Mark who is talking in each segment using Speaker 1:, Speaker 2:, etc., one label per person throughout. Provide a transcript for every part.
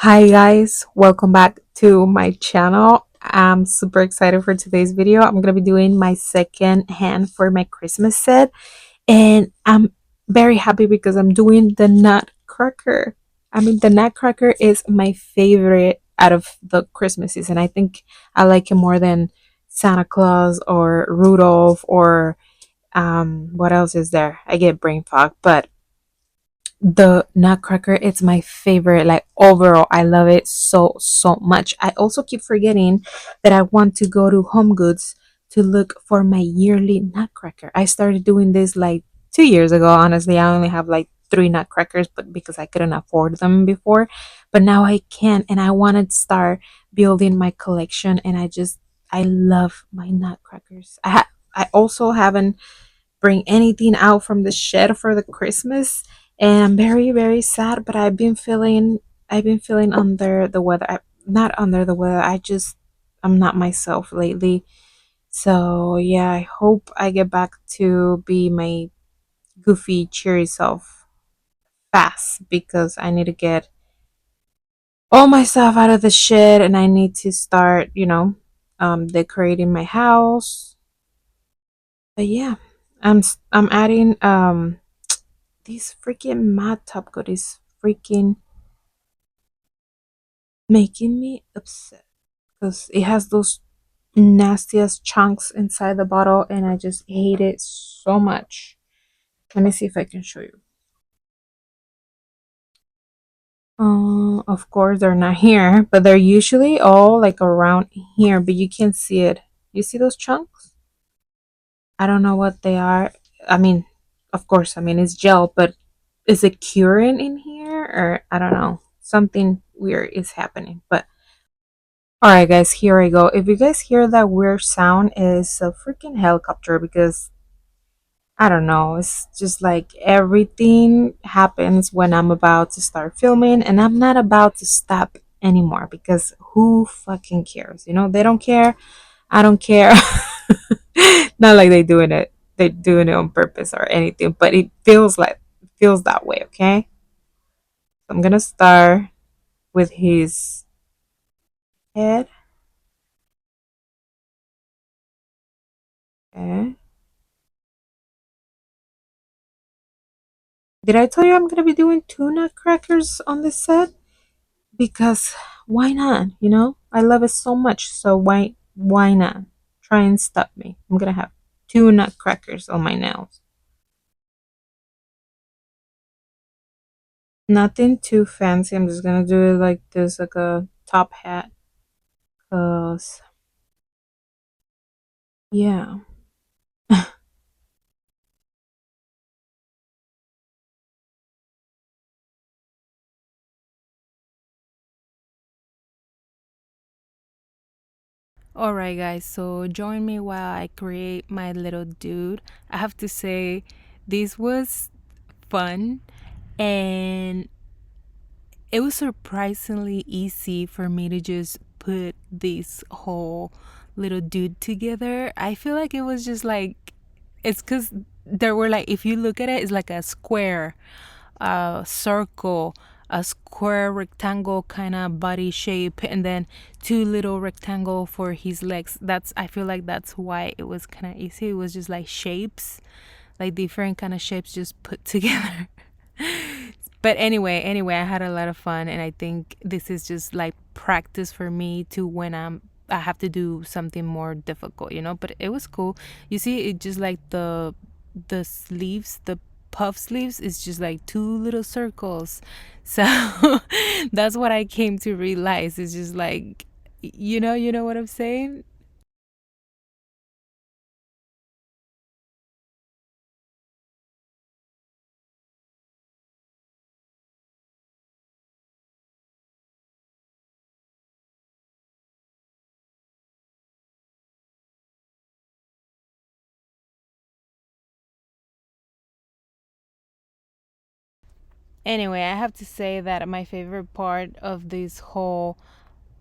Speaker 1: Hi guys, welcome back to my channel. I'm super excited for today's video. I'm gonna be doing my second hand for my Christmas set, and I'm very happy because I'm doing the Nutcracker. The Nutcracker is my favorite out of the Christmas season. I think I like it more than Santa Claus or Rudolph or what else is there? I get brain fog, but the Nutcracker, it's my favorite. Like overall, I love it so much. I also keep forgetting that I want to go to Home Goods to look for my yearly Nutcracker. I started doing this like 2 years ago. Honestly, I only have like three Nutcrackers, but because I couldn't afford them before, but now I can, and I want to start building my collection. And I love my Nutcrackers. I also haven't bring anything out from the shed for the Christmas, and I'm very sad. But I've been feeling under the weather. Not under the weather. I'm not myself lately. So yeah, I hope I get back to be my goofy, cheery self fast because I need to get all my stuff out of the shed and I need to start, decorating my house. But yeah, I'm adding these freaking mad top coat is freaking making me upset because it has those nastiest chunks inside the bottle and I just hate it so much. Let me see if I can show you. Of course they're not here, but they're usually all like around here, but you can't see it. You see those chunks? I don't know what they are. I mean, of course, it's gel, but is it curing in here or I don't know. Something weird is happening, but all right, guys, here I go. If you guys hear that weird sound, is a freaking helicopter because I don't know. It's just like everything happens when I'm about to start filming, and I'm not about to stop anymore because who fucking cares? They don't care. I don't care. Not like they're doing it on purpose or anything, but it feels that way. Okay, I'm gonna start with his head. Okay. Did I tell you I'm gonna be doing two nutcrackers on this set? Because why not? I love it so much. So why not? Try and stop me. I'm gonna have two nutcrackers on my nails. Nothing too fancy. I'm just gonna do it like this, like a top hat. Cause yeah. Alright, guys, so join me while I create my little dude. I have to say, this was fun and it was surprisingly easy for me to just put this whole little dude together. I feel like it was just like, it's because there were like, if you look at it, it's like a square, a circle, a square rectangle kind of body shape, and then two little rectangle for his legs. I feel like that's why it was kind of easy. It was just like shapes, like different kind of shapes just put together. But anyway, I had a lot of fun, and I think this is just like practice for me to when I have to do something more difficult. But it was cool. You see, it just like the sleeves, the puff sleeves is just like two little circles. So that's what I came to realize. It's just like, you know what I'm saying? Anyway, I have to say that my favorite part of this whole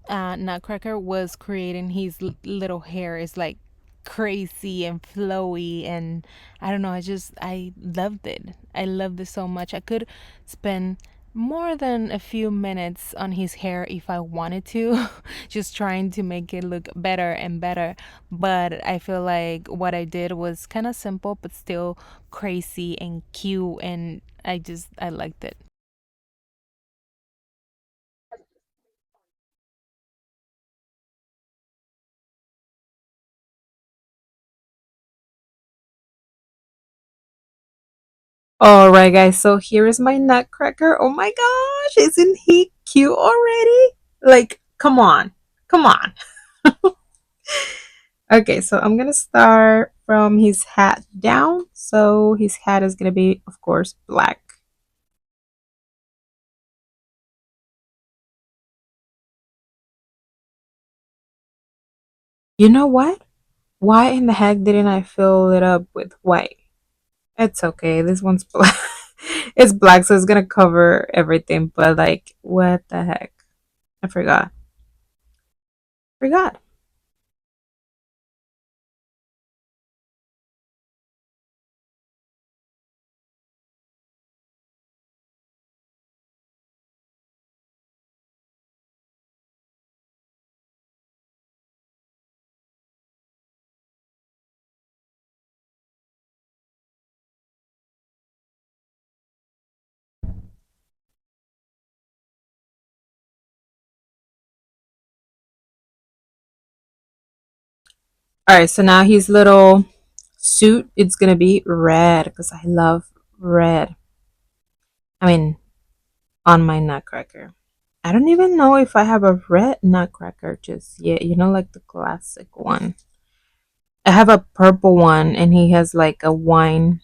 Speaker 1: Nutcracker was creating his little hair. Is like crazy and flowy, and I don't know. I loved it. I loved it so much. I could spend more than a few minutes on his hair if I wanted to, just trying to make it look better and better. But I feel like what I did was kind of simple, but still crazy and cute, and I liked it. All right, guys. So here is my Nutcracker. Oh my gosh, isn't he cute already? Like, come on, come on. Okay, so I'm gonna start from his hat down. So his hat is gonna be, of course, black. You know what? Why in the heck didn't I fill it up with white? It's okay. This one's black. It's black, so it's gonna cover everything. But like, what the heck? I forgot. Forgot. All right. So now his little suit, it's gonna be red because I love red. I mean, on my Nutcracker. I don't even know if I have a red Nutcracker just yet. You know, like the classic one. I have a purple one, and he has like a wine.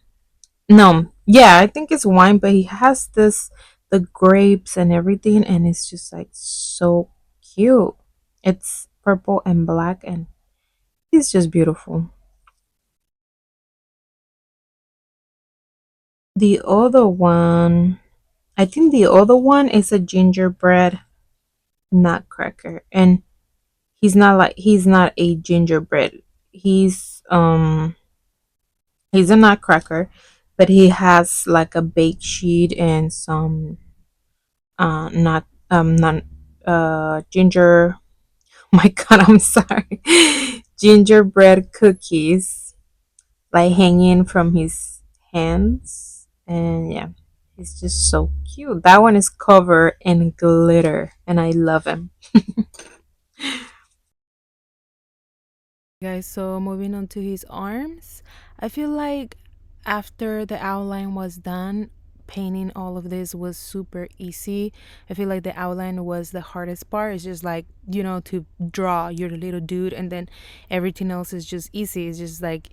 Speaker 1: No, yeah, I think it's wine, but he has this the grapes and everything, and it's just like so cute. It's purple and black, and he's just beautiful. The other one, I think the other one is a gingerbread Nutcracker, and he's not a gingerbread. He's a Nutcracker, but he has like a baked sheet and some not ginger. Oh my god, I'm sorry. Gingerbread cookies like hanging from his hands, and yeah, he's just so cute. That one is covered in glitter, and I love him. Guys, so moving on to his arms, I feel like after the outline was done, painting all of this was super easy. I feel like the outline was the hardest part. It's just like, to draw your little dude, and then everything else is just easy. It's just like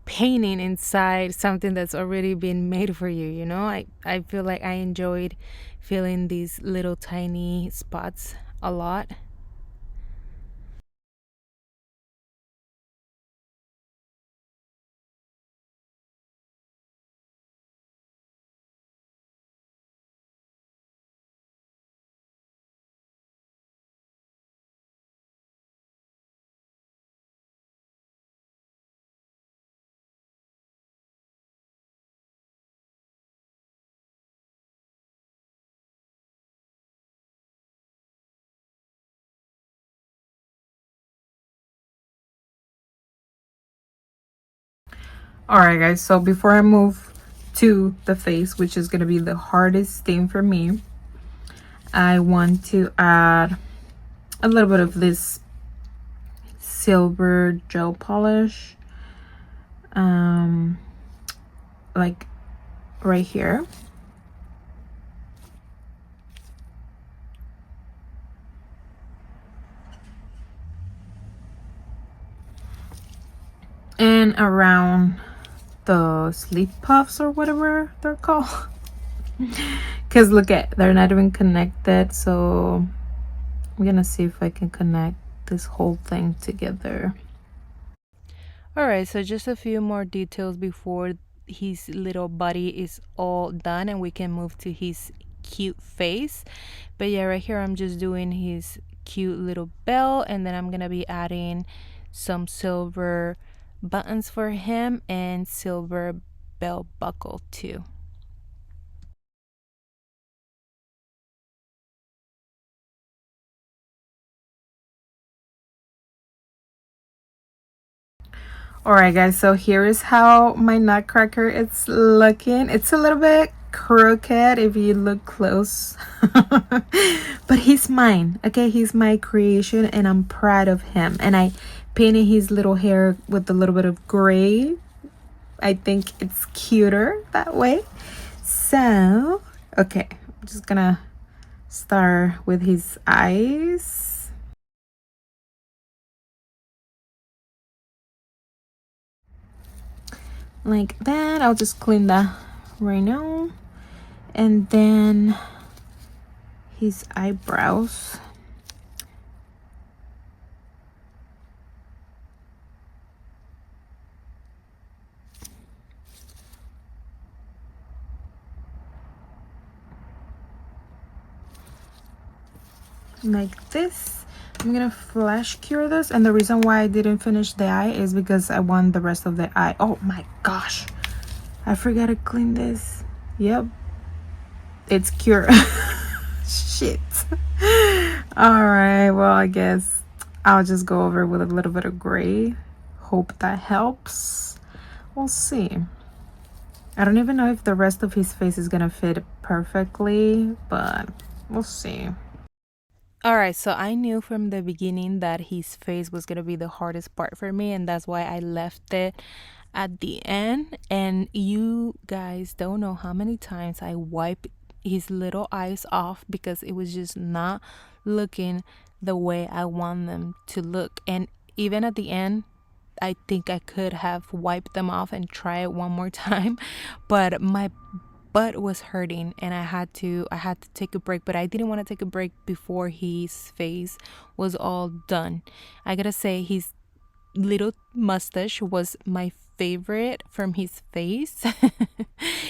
Speaker 1: painting inside something that's already been made for you. I feel like I enjoyed filling these little tiny spots a lot. All right, guys. So before I move to the face, which is going to be the hardest thing for me, I want to add a little bit of this silver gel polish, um, like right here. And around the sleep puffs or whatever they're called. Because look at, they're not even connected. So I'm gonna see if I can connect this whole thing together. Alright, so just a few more details before his little body is all done and we can move to his cute face. But yeah, right here I'm just doing his cute little bell, and then I'm gonna be adding some silver buttons for him and silver belt buckle too. Alright guys, so here is how my nutcracker is looking. It's a little bit crooked if you look close. But he's mine, okay? He's my creation and I'm proud of him. And I painted his little hair with a little bit of gray. I think it's cuter that way. So, okay, I'm just gonna start with his eyes. Like that. I'll just clean that right now. And then his eyebrows. Like this. I'm gonna flash cure this, and the reason why I didn't finish the eye is because I want the rest of the eye. Oh my gosh, I forgot to clean this. Yep, it's cure. Shit. All right, well, I guess I'll just go over with a little bit of gray. Hope that helps. We'll see. I don't even know if the rest of his face is gonna fit perfectly, but we'll see. Alright, so I knew from the beginning that his face was gonna be the hardest part for me, and that's why I left it at the end. And you guys don't know how many times I wiped his little eyes off because it was just not looking the way I want them to look. And even at the end, I think I could have wiped them off and try it one more time, but my butt was hurting and I had to take a break. But I didn't want to take a break before his face was all done. I gotta say, his little mustache was my favorite from his face.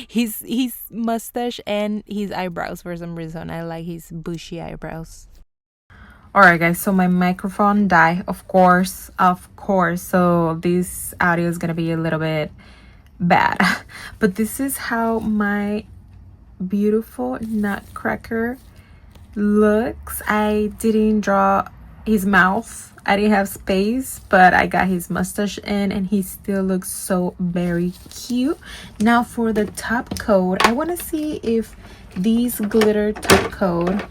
Speaker 1: his mustache and his eyebrows, for some reason I like his bushy eyebrows. Alright guys, so my microphone died, of course, so this audio is gonna be a little bit bad. But this is how my beautiful nutcracker looks. I didn't draw his mouth, I didn't have space, but I got his mustache in and he still looks so very cute. Now for the top coat, I want to see if these glitter top coat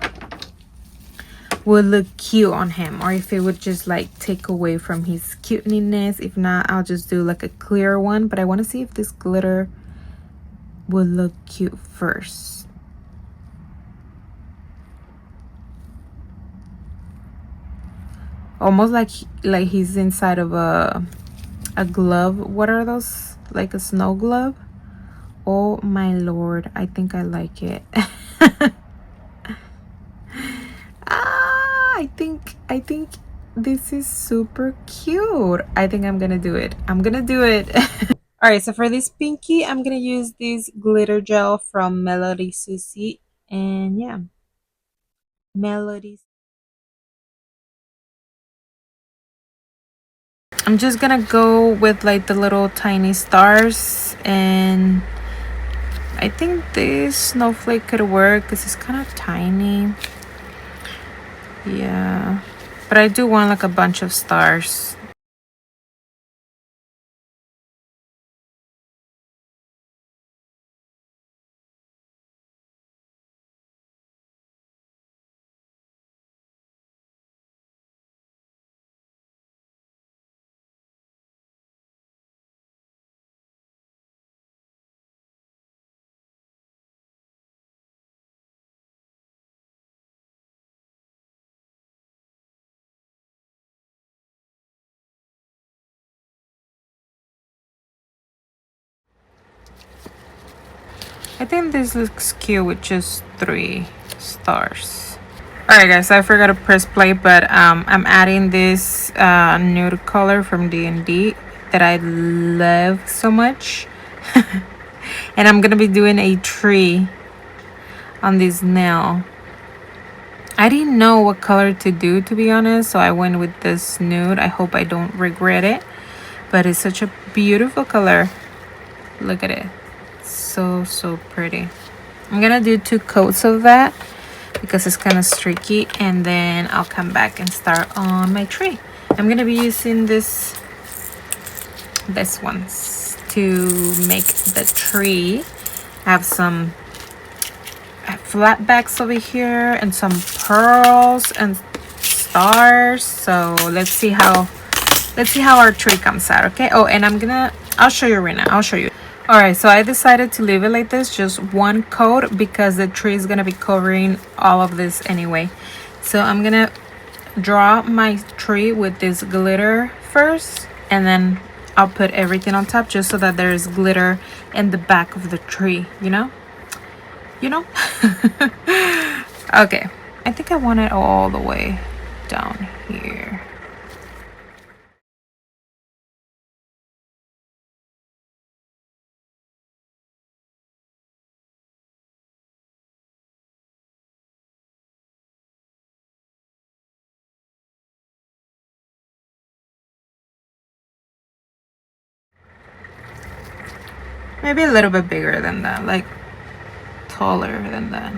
Speaker 1: would look cute on him, or if it would just like take away from his cuteness. If not, I'll just do like a clear one, but I want to see if this glitter would look cute first. Almost like he's inside of a glove. What are those? Like a snow glove? Oh my lord, I think I like it. I think this is super cute. I think I'm gonna do it. All right, so for this pinky, I'm gonna use this glitter gel from Melody Susie, and yeah, Melody. I'm just gonna go with like the little tiny stars, and I think this snowflake could work because it's kind of tiny. Yeah, but I do want like a bunch of stars. I think this looks cute with just 3 stars. Alright guys, I forgot to press play, but I'm adding this nude color from D&D that I love so much. And I'm gonna be doing a tree on this nail. I didn't know what color to do, to be honest, so I went with this nude. I hope I don't regret it, but it's such a beautiful color. Look at it, so pretty. I'm gonna do 2 coats of that because it's kind of streaky, and then I'll come back and start on my tree. I'm gonna be using this this ones to make the tree. I have some flat backs over here and some pearls and stars. So let's see how our tree comes out. Okay. Oh, and I'll show you right now. I'll show you. All right, so I decided to leave it like this, just one coat, because the tree is gonna be covering all of this anyway. So I'm gonna draw my tree with this glitter first, and then I'll put everything on top just so that there's glitter in the back of the tree, you know. Okay, I think I want it all the way down here. Maybe a little bit bigger than that, like taller than that.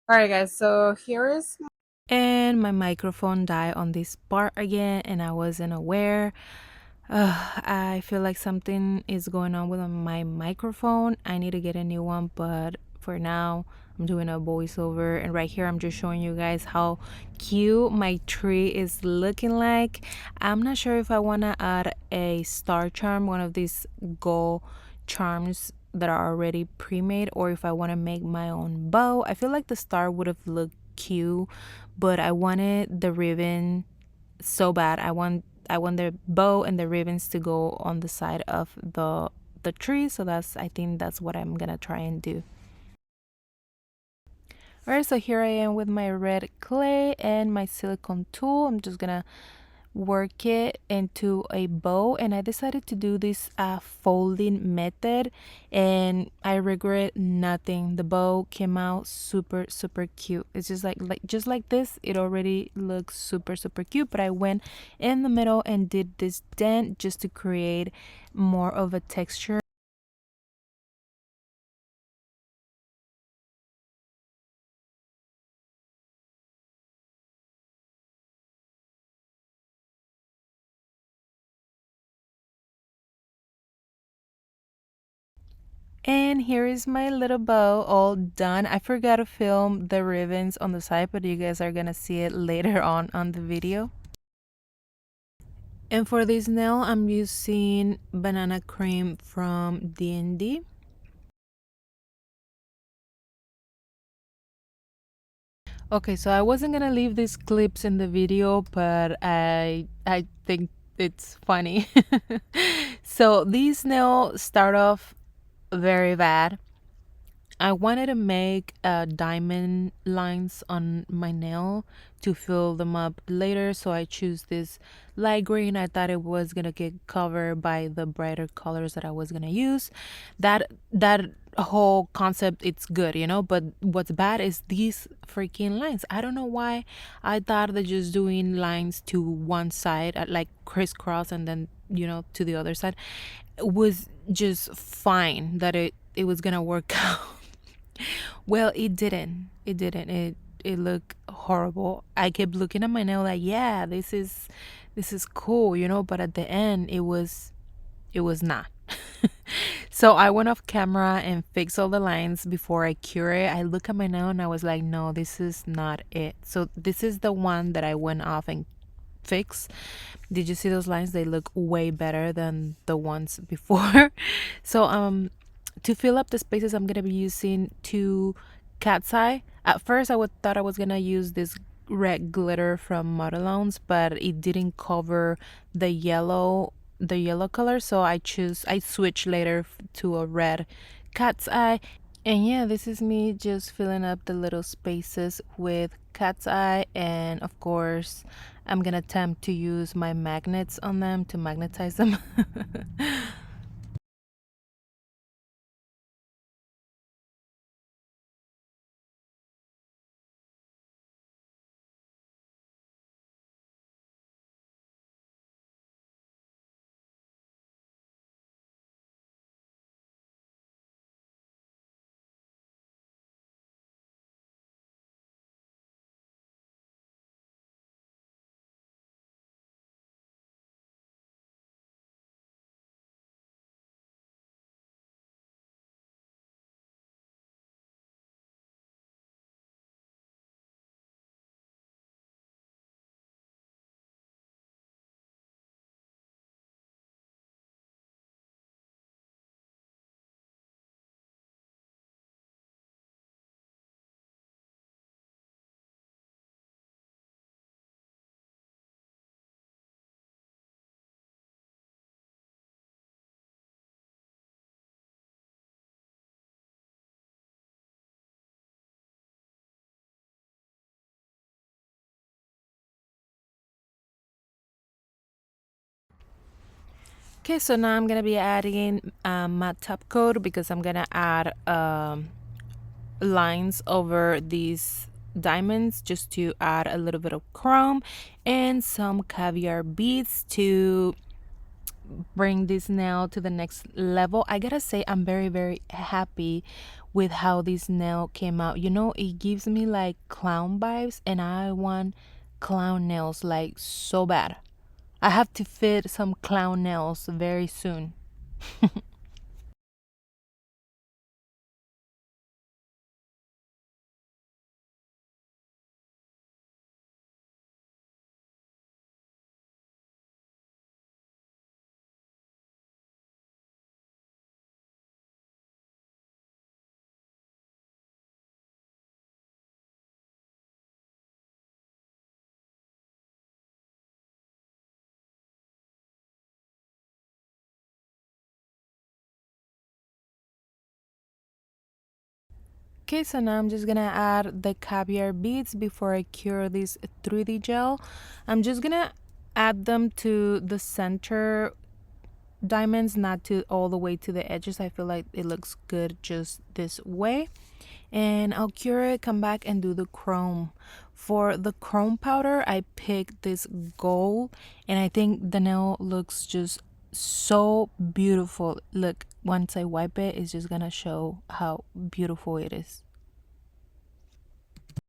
Speaker 1: Alright guys, so here is and my microphone died on this part again and I wasn't aware. I feel like something is going on with my microphone. I need to get a new one, but for now I'm doing a voiceover, and right here I'm just showing you guys how cute my tree is looking like. I'm not sure if I want to add a star charm, one of these gold charms that are already pre-made, or if I want to make my own bow. I feel like the star would have looked cute, but I wanted the ribbon so bad. I want the bow and the ribbons to go on the side of the tree, so I think that's what I'm gonna try and do. Alright, so here I am with my red clay and my silicone tool. I'm just gonna work it into a bow, and I decided to do this folding method, and I regret nothing. The bow came out super super cute. It's just like this, it already looks super super cute, but I went in the middle and did this dent just to create more of a texture. And here is my little bow all done. I forgot to film the ribbons on the side, but you guys are gonna see it later on the video. And for this nail, I'm using banana cream from D&D. Okay, so I wasn't gonna leave these clips in the video, but I think it's funny. So these nails start off very bad. I wanted to make diamond lines on my nail to fill them up later, so I choose this light green. I thought it was gonna get covered by the brighter colors that I was gonna use. That whole concept, it's good, but what's bad is these freaking lines. I don't know why I thought that just doing lines to one side, like crisscross, and then
Speaker 2: to the other side, was just fine that it was gonna work out. Well, it looked horrible. I kept looking at my nail like, yeah, this is cool, but at the end it was not. So I went off camera and fixed all the lines before I cure it. I look at my nail and I was like, no, this is not it. So this is the one that I went off and fixed. Did you see those lines? They look way better than the ones before. So to fill up the spaces, I'm gonna be using two cat's eye. At first I would thought I was gonna use this red glitter from Modelones, but it didn't cover the yellow color, so I switched later to a red cat's eye. And yeah, this is me just filling up the little spaces with cat's eye, and of course I'm gonna attempt to use my magnets on them to magnetize them. Okay, so now I'm gonna be adding matte top coat because I'm gonna add lines over these diamonds just to add a little bit of chrome and some caviar beads to bring this nail to the next level. I gotta say, I'm very, very happy with how this nail came out. It gives me like clown vibes, and I want clown nails like so bad. I have to fit some clown nails very soon. Okay, so now I'm just gonna add the caviar beads before I cure this 3D gel. I'm just gonna add them to the center diamonds, not to all the way to the edges. I feel like it looks good just this way. And I'll cure it, come back and do the chrome. For the chrome powder, I picked this gold, and I think the nail looks just so beautiful. Look, once I wipe it, it's just gonna show how beautiful it is.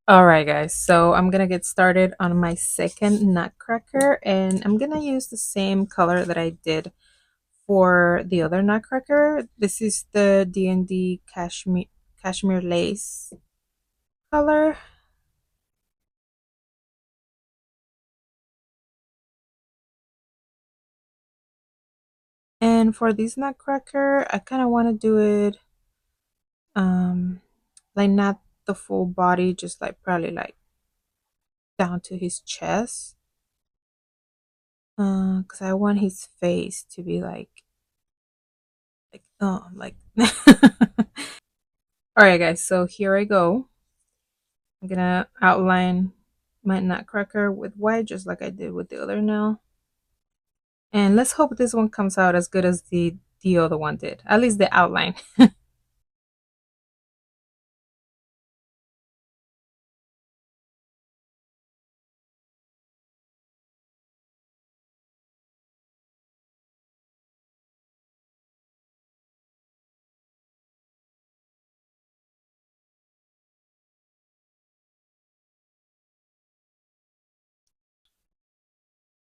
Speaker 1: All right, guys. So I'm gonna get started on my second nutcracker, and I'm gonna use the same color that I did for the other nutcracker. This is the D&D cashmere lace color. And for this nutcracker, I kind of want to do it um like not the full body, just like probably like down to his chest. Because I want his face to be like oh like all right, guys. So here I go. I'm gonna outline my nutcracker with white, just like I did with the other nail. And let's hope this one comes out as good as the other one did. At least the outline.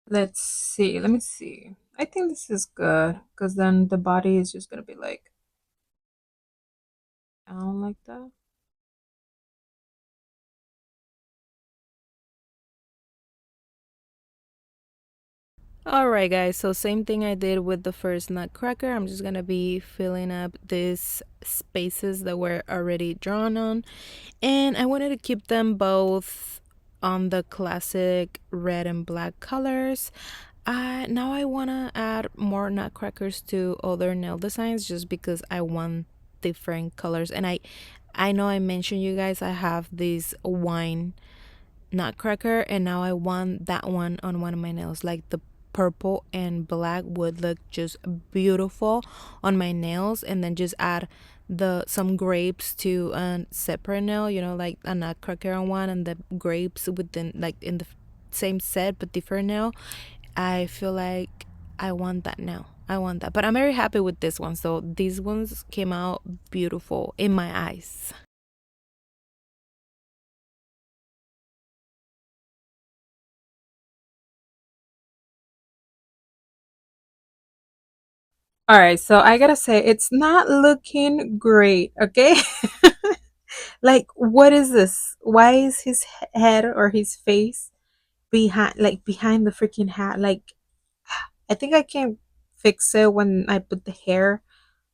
Speaker 1: Let's see. Let me see. I think this is good because then the body is just gonna be like down like that.
Speaker 2: Alright, guys, so same thing I did with the first Nutcracker. I'm just gonna be filling up these spaces that were already drawn on, and I wanted to keep them both on the classic red and black colors. Now I wanna add more Nutcrackers to other nail designs just because I want different colors. And I know I mentioned you guys I have this wine Nutcracker, and now I want that one on one of my nails. Like the purple and black would look just beautiful on my nails, and then just add the some grapes to a separate nail, you know, like a Nutcracker on one and the grapes within, like in the same set but different nail. I feel like I want that now. I want that. But I'm very happy with this one. So these ones came out beautiful in my eyes.
Speaker 1: All right, so I gotta say it's not looking great. Okay, like what is this? Why is his head or his face behind the freaking hat? Like I think I can fix it when I put the hair.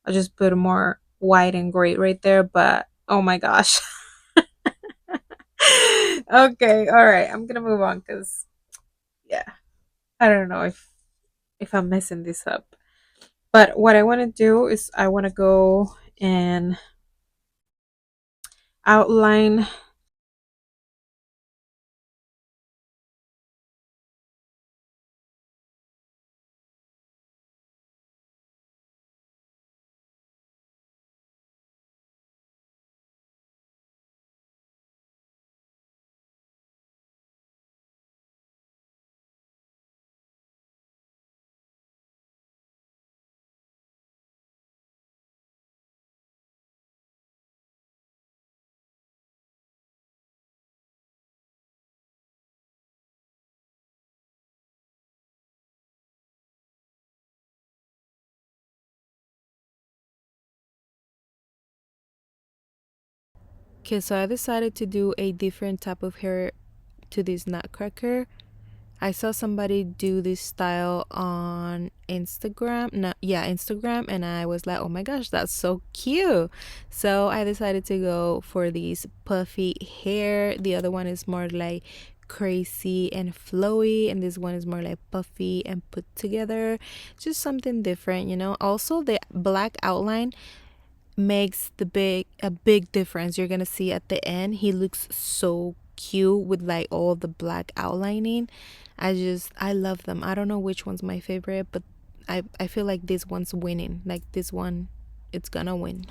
Speaker 1: I'll just put more white and gray right there. But oh my gosh. Okay, all right. I'm gonna move on because yeah, I don't know if I'm messing this up. But what I want to do is I want to go and outline.
Speaker 2: Okay, so I decided to do a different type of hair to this Nutcracker. I saw somebody do this style on Instagram. No, yeah, Instagram, and I was like, "Oh my gosh, that's so cute." So I decided to go for these puffy hair. The other one is more like crazy and flowy, and this one is more like puffy and put together. Just something different, you know. Also, the black outline makes a big difference. You're gonna see at the end he looks so cute with like all the black outlining. I love them. I don't know which one's my favorite, but I feel like this one's winning. Like this one, it's gonna win.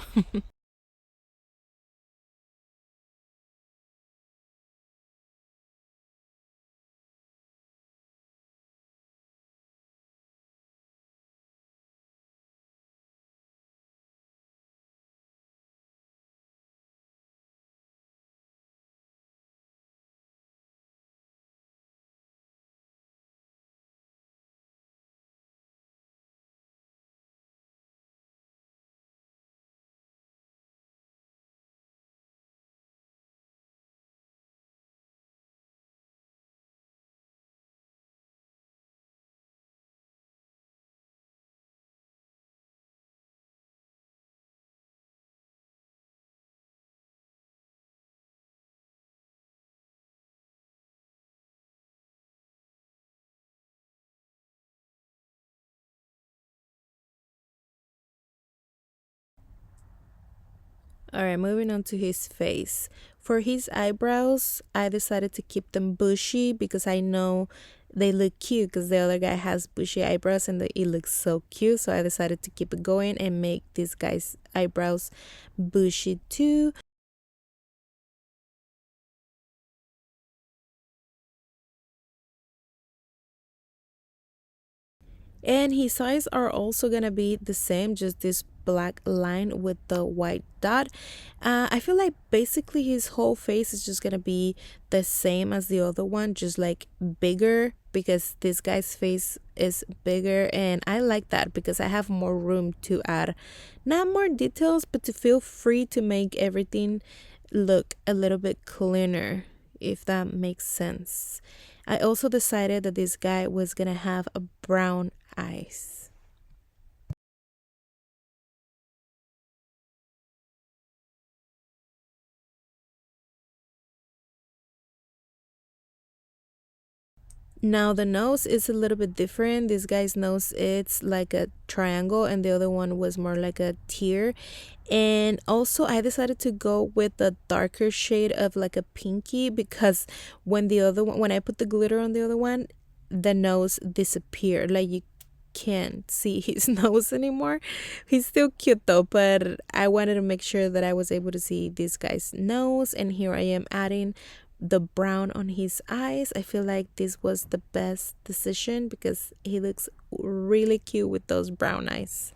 Speaker 2: All right, moving on to his face. For his eyebrows, I decided to keep them bushy because I know they look cute because the other guy has bushy eyebrows and it looks so cute. So I decided to keep it going and make this guy's eyebrows bushy too. And his eyes are also gonna be the same, just this black line with the white dot. I feel like basically his whole face is just gonna be the same as the other one, just like bigger, because this guy's face is bigger, and I like that because I have more room to add not more details, but to feel free to make everything look a little bit cleaner, if that makes sense. I also decided that this guy was gonna have a brown eyes. Now the nose is a little bit different. This guy's nose, it's like a triangle, and the other one was more like a tear. And also I decided to go with the darker shade of like a pinky, because when I put the glitter on the other one, the nose disappeared. Like you can't see his nose anymore. He's still cute though, but I wanted to make sure that I was able to see this guy's nose, and here I am adding the brown on his eyes. I feel like this was the best decision because he looks really cute with those brown eyes.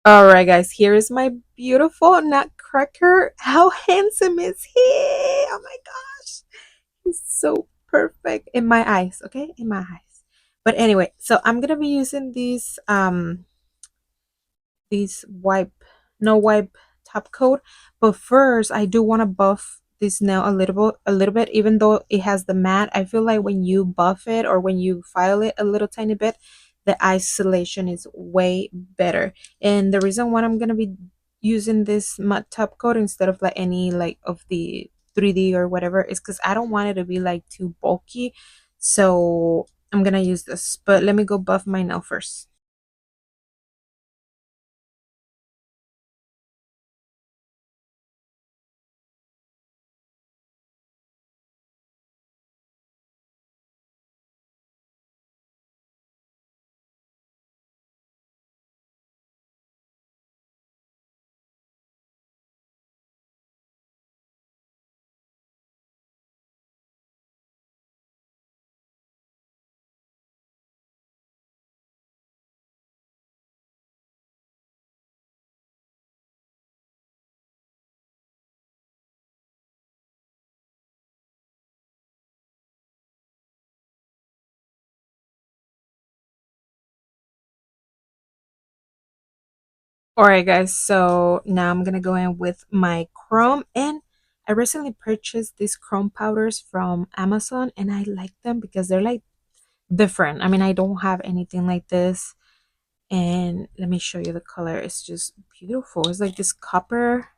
Speaker 1: All right, guys, here is my beautiful Nutcracker. How handsome is he? Oh my gosh, he's so perfect in my eyes. Okay, in my eyes. But anyway, so I'm gonna be using these wipe no wipe top coat, but first I do want to buff this nail a little bit, even though it has the matte. I feel like when you buff it or when you file it a little tiny bit, the isolation is way better. And the reason why I'm gonna be using this matte top coat instead of like any like of the 3D or whatever is because I don't want it to be like too bulky. So I'm gonna use this, but let me go buff my nail first. All right, guys, so now I'm gonna go in with my chrome, and I recently purchased these chrome powders from Amazon, and I like them because they're like different. I mean, I don't have anything like this, and let me show you the color. It's just beautiful. It's like this copper,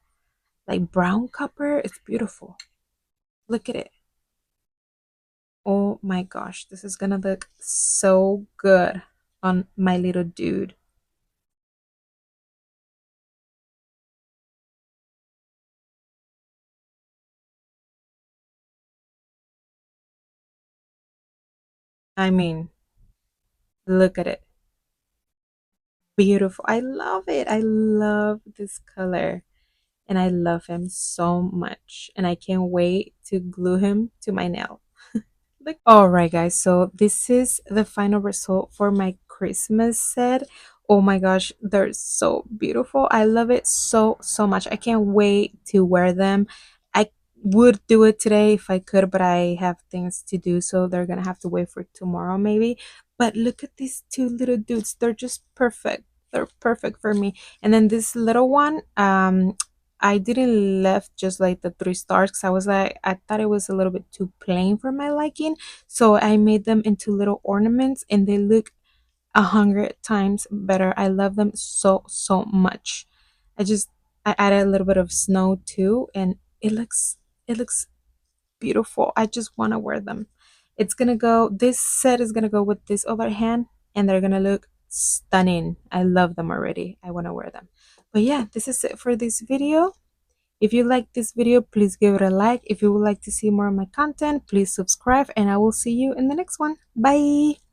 Speaker 1: like brown copper. It's beautiful. Look at it. Oh my gosh, this is gonna look so good on my little dude. I mean, look at it. Beautiful. I love it. I love this color. And I love him so much. And I can't wait to glue him to my nail. All right, guys. So this is the final result for my Christmas set. Oh my gosh, they're so beautiful. I love it so, so much. I can't wait to wear them. I would do it today if I could, but I have things to do, so they're gonna have to wait for tomorrow maybe. But look at these two little dudes. They're just perfect. They're perfect for me. And then this little one, I didn't left just like the 3 stars because I was like, I thought it was a little bit too plain for my liking. So I made them into little ornaments, and they look 100 times better. I love them so, so much. I just I added a little bit of snow too, and it looks beautiful. I just want to wear them. This set is gonna go with this other hand, and they're gonna look stunning. I love them already. I want to wear them. But yeah, this is it for this video. If you like this video, please give it a like. If you would like to see more of my content, please subscribe, and I will see you in the next one. Bye.